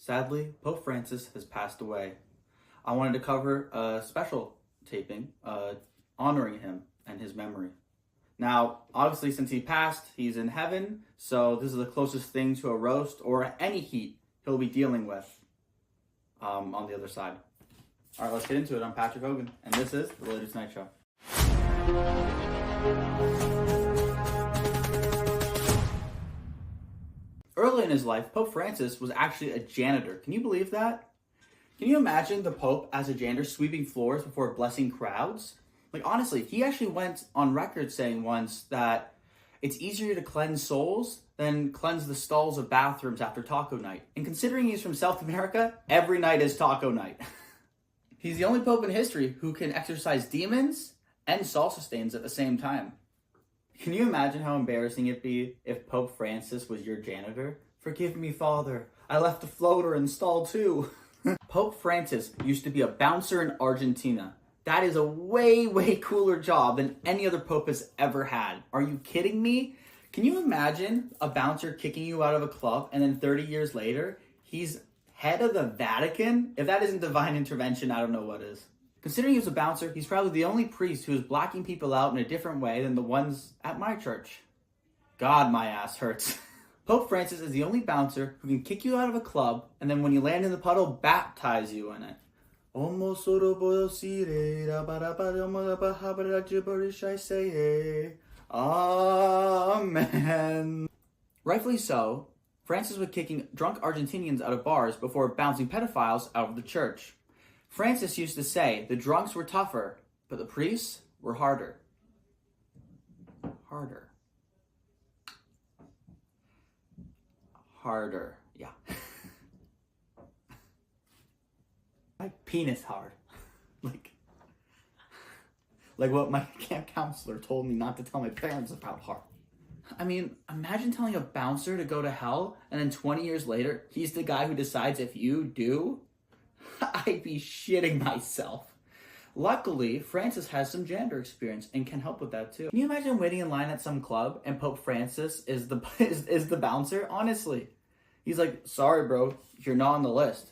Sadly, Pope Francis has passed away. I wanted to cover a special taping honoring him and his memory. Now, obviously, since he passed, he's in heaven, so this is the closest thing to a roast or any heat he'll be dealing with on the other side. All right, let's get into it. I'm Patrick Hogan, and this is The Later Tonight Show. Early in his life, Pope Francis was actually a janitor. Can you believe that? Can you imagine the Pope as a janitor sweeping floors before blessing crowds? Like, honestly, he actually went on record saying once that it's easier to cleanse souls than cleanse the stalls of bathrooms after taco night. And considering he's from South America, every night is taco night. He's the only Pope in history who can exorcise demons and salsa stains at the same time. Can you imagine how embarrassing it'd be if Pope Francis was your janitor? Forgive me, Father. I left a floater in stall 2. Pope Francis used to be a bouncer in Argentina. That is a way, way cooler job than any other Pope has ever had. Are you kidding me? Can you imagine a bouncer kicking you out of a club and then 30 years later, he's head of the Vatican? If that isn't divine intervention, I don't know what is. Considering he was a bouncer, he's probably the only priest who is blacking people out in a different way than the ones at my church. God, my ass hurts. Pope Francis is the only bouncer who can kick you out of a club and then when you land in the puddle, baptize you in it. Amen. Rightfully so, Francis was kicking drunk Argentinians out of bars before bouncing pedophiles out of the church. Francis used to say the drunks were tougher, but the priests were harder. Harder, yeah. My penis hard. Like what my camp counselor told me not to tell my parents about hard. I mean, imagine telling a bouncer to go to hell, and then 20 years later, he's the guy who decides if you do? I'd be shitting myself. Luckily, Francis has some janitor experience and can help with that too. Can you imagine waiting in line at some club and Pope Francis is the bouncer? Honestly. He's like, sorry bro, you're not on the list.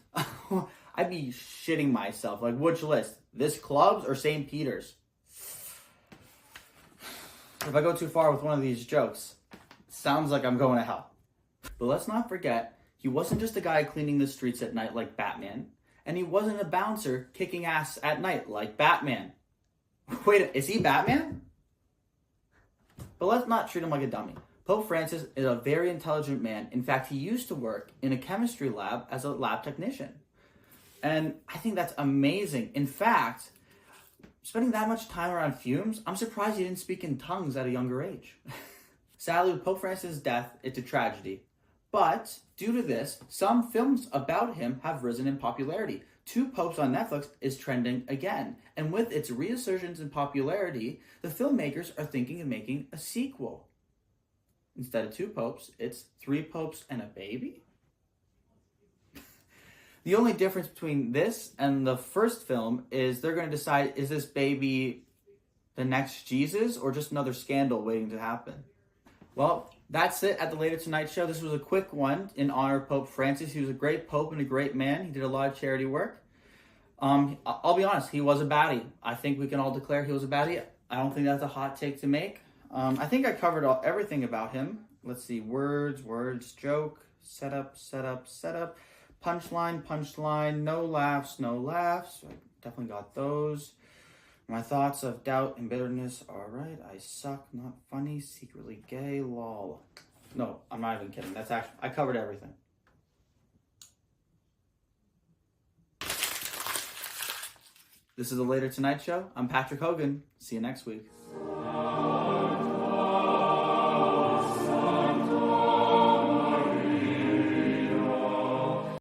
I'd be shitting myself. Like, which list? This club's or St. Peter's? If I go too far with one of these jokes, it sounds like I'm going to hell. But let's not forget, he wasn't just a guy cleaning the streets at night like Batman. And he wasn't a bouncer kicking ass at night like Batman. Wait, is he Batman? But let's not treat him like a dummy. Pope Francis is a very intelligent man. In fact, he used to work in a chemistry lab as a lab technician. And I think that's amazing. In fact, spending that much time around fumes, I'm surprised he didn't speak in tongues at a younger age. Sadly, with Pope Francis' death, it's a tragedy. But due to this, some films about him have risen in popularity. Two Popes on Netflix is trending again. And with its resurgence in popularity, the filmmakers are thinking of making a sequel. Instead of 2 popes, it's 3 popes and a baby? The only difference between this and the first film is they're going to decide, is this baby the next Jesus or just another scandal waiting to happen? Well, that's it at the Later Tonight Show. This was a quick one in honor of Pope Francis. He was a great pope and a great man. He did a lot of charity work. I'll be honest, he was a baddie. I think we can all declare he was a baddie. I don't think that's a hot take to make. I think I covered everything about him. Let's see, words, joke, setup, punchline, no laughs. I definitely got those. My thoughts of doubt and bitterness. All right, I suck, not funny, secretly gay, lol. No, I'm not even kidding. That's actually, I covered everything. This is the Later Tonight Show. I'm Patrick Hogan. See you next week.